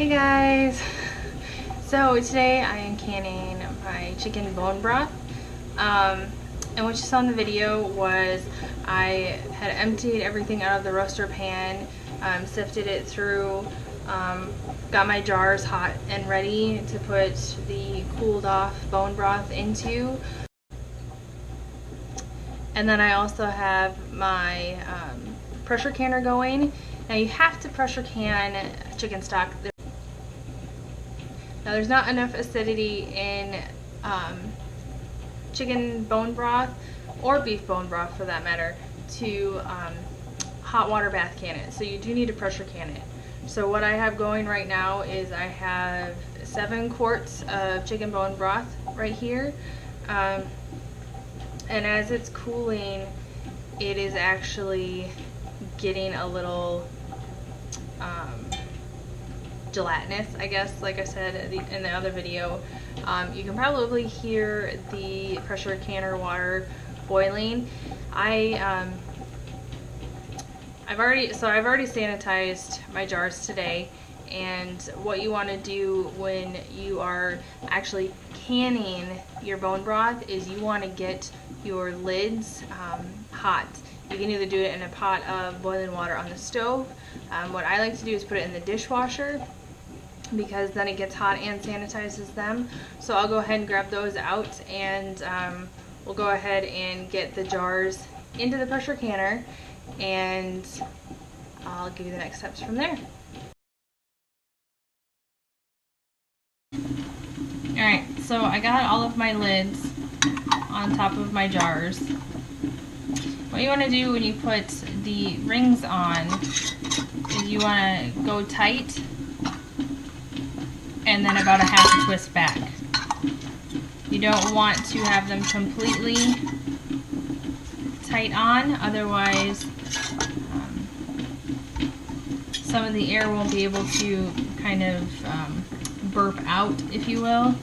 Hey guys! So today I am canning my chicken bone broth. And what you saw in the video was I had emptied everything out of the roaster pan, sifted it through, got my jars hot and ready to put the cooled off bone broth into. And then I also have my pressure canner going. Now you have to pressure can chicken stock. Now there's not enough acidity in chicken bone broth or beef bone broth for that matter to hot water bath can it. So you do need to pressure can it. So what I have going right now is I have 7 quarts of chicken bone broth right here. And as it's cooling, it is actually getting a little gelatinous, I guess, like I said in the other video. You can probably hear the pressure canner water boiling. I've already sanitized my jars today, and what you want to do when you are actually canning your bone broth is you want to get your lids hot. You can either do it in a pot of boiling water on the stove. What I like to do is put it in the dishwasher, because then it gets hot and sanitizes them. So I'll go ahead and grab those out, and we'll go ahead and get the jars into the pressure canner, and I'll give you the next steps from there. Alright, so I got all of my lids on top of my jars. What you want to do when you put the rings on is you want to go tight and then about a half a twist back. You don't want to have them completely tight on, otherwise some of the air won't be able to kind of burp out, if you will.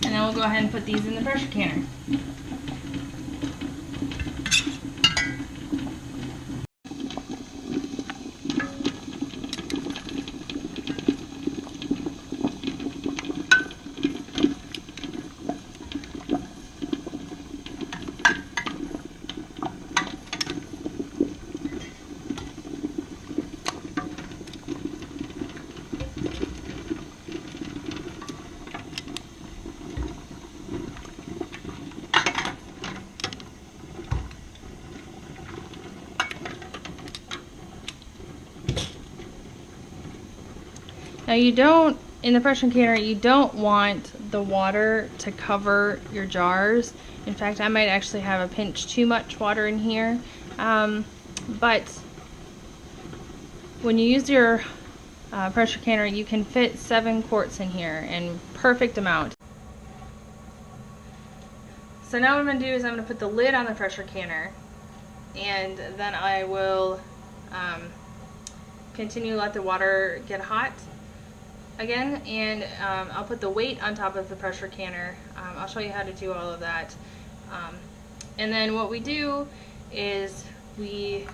And then we'll go ahead and put these in the pressure canner. Now you don't, in the pressure canner, you don't want the water to cover your jars. In fact, I might actually have a pinch too much water in here. But when you use your pressure canner, you can fit 7 quarts in here, in perfect amount. So now what I'm going to do is I'm going to put the lid on the pressure canner, and then I will continue to let the water get hot again, and I'll put the weight on top of the pressure canner. I'll show you how to do all of that. And then what we do is we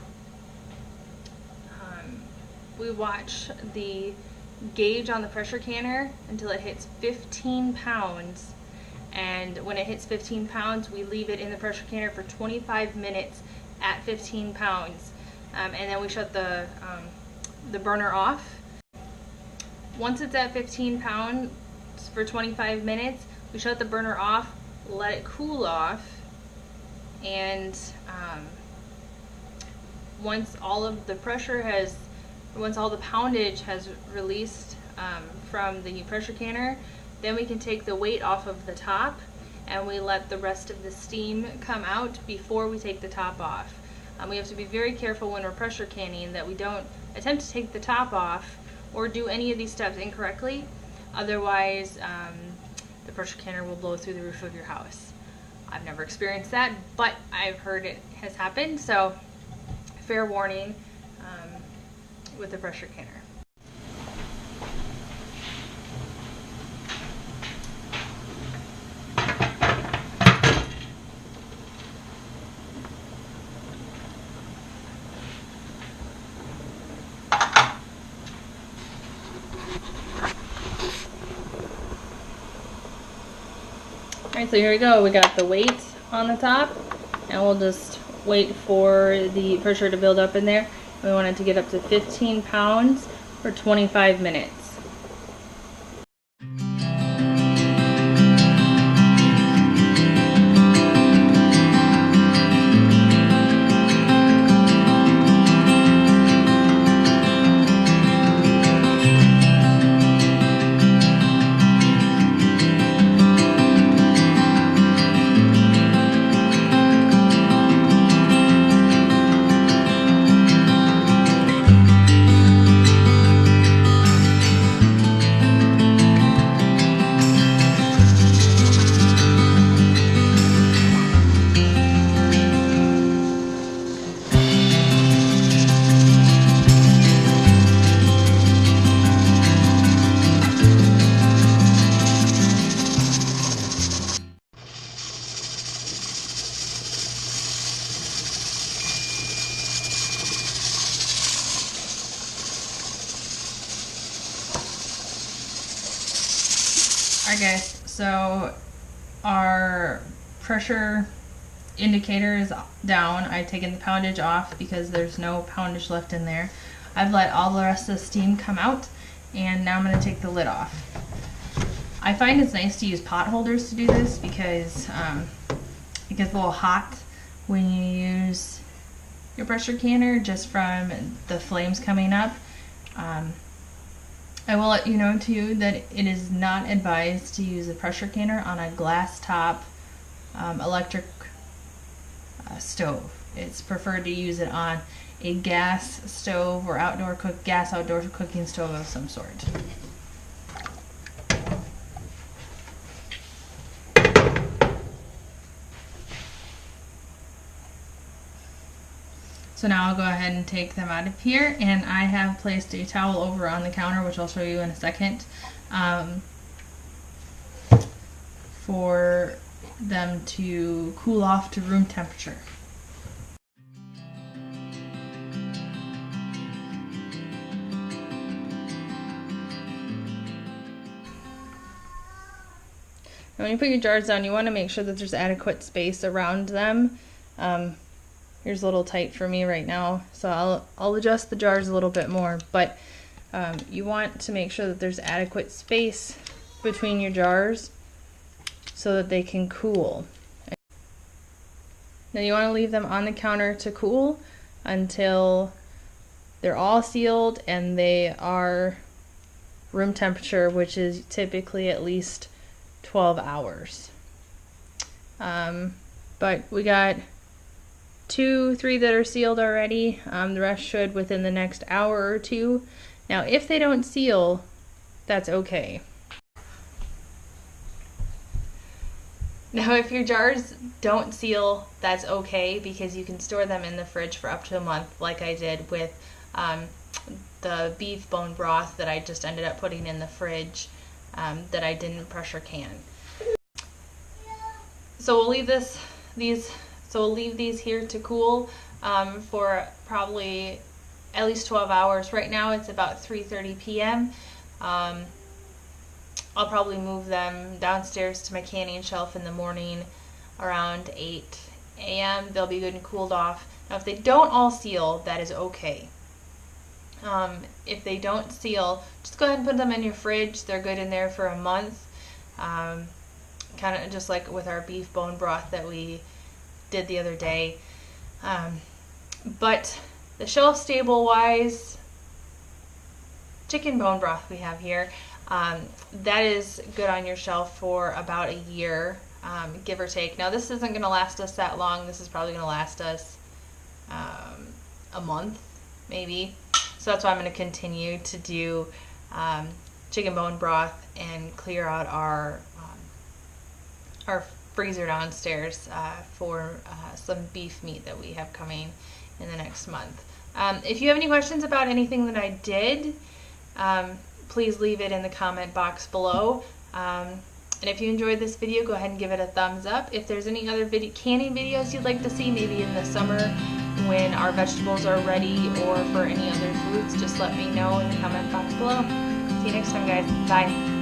watch the gauge on the pressure canner until it hits 15 pounds. And when it hits 15 pounds, we leave it in the pressure canner for 25 minutes at 15 pounds. And then we shut the burner off. Once it's at 15 pounds for 25 minutes, we shut the burner off, let it cool off, and once all of the pressure has, once all the poundage has released from the pressure canner, then we can take the weight off of the top, and we let the rest of the steam come out before we take the top off. We have to be very careful when we're pressure canning that we don't attempt to take the top off or do any of these steps incorrectly. Otherwise, the pressure canner will blow through the roof of your house. I've never experienced that, but I've heard it has happened, so fair warning with the pressure canner. Alright, so here we go. We got the weight on the top, and we'll just wait for the pressure to build up in there. We want it to get up to 15 pounds for 25 minutes. Alright guys, so our pressure indicator is down. I've taken the poundage off because there's no poundage left in there. I've let all the rest of the steam come out, and now I'm going to take the lid off. I find it's nice to use pot holders to do this because it gets a little hot when you use your pressure canner just from the flames coming up. I will let you know too that it is not advised to use a pressure canner on a glass top electric stove. It's preferred to use it on a gas stove or outdoor cooking stove of some sort. So now I'll go ahead and take them out of here, and I have placed a towel over on the counter, which I'll show you in a second, for them to cool off to room temperature. Now when you put your jars down, you want to make sure that there's adequate space around them. Here's a little tight for me right now, so I'll adjust the jars a little bit more, but you want to make sure that there's adequate space between your jars so that they can cool. Now you want to leave them on the counter to cool until they're all sealed and they are room temperature, which is typically at least 12 hours. But we got 2-3 that are sealed already. The rest should within the next hour or two. Now if they don't seal, that's okay. Now if your jars don't seal, that's okay, because you can store them in the fridge for up to a month, like I did with the beef bone broth that I just ended up putting in the fridge that I didn't pressure can. So we'll leave we'll leave these here to cool for probably at least 12 hours. Right now it's about 3:30 p.m. I'll probably move them downstairs to my canning shelf in the morning around 8 a.m. They'll be good and cooled off. Now if they don't all seal, that is okay. If they don't seal, just go ahead and put them in your fridge. They're good in there for a month. Kind of just like with our beef bone broth that we did the other day. But the shelf stable wise chicken bone broth we have here, that is good on your shelf for about a year, give or take. Now this isn't going to last us that long. This is probably going to last us a month maybe. So that's why I'm going to continue to do chicken bone broth and clear out our freezer downstairs for some beef meat that we have coming in the next month. If you have any questions about anything that I did, please leave it in the comment box below. And if you enjoyed this video, go ahead and give it a thumbs up. If there's any other canning videos you'd like to see, maybe in the summer when our vegetables are ready, or for any other foods, just let me know in the comment box below. See you next time, guys. Bye.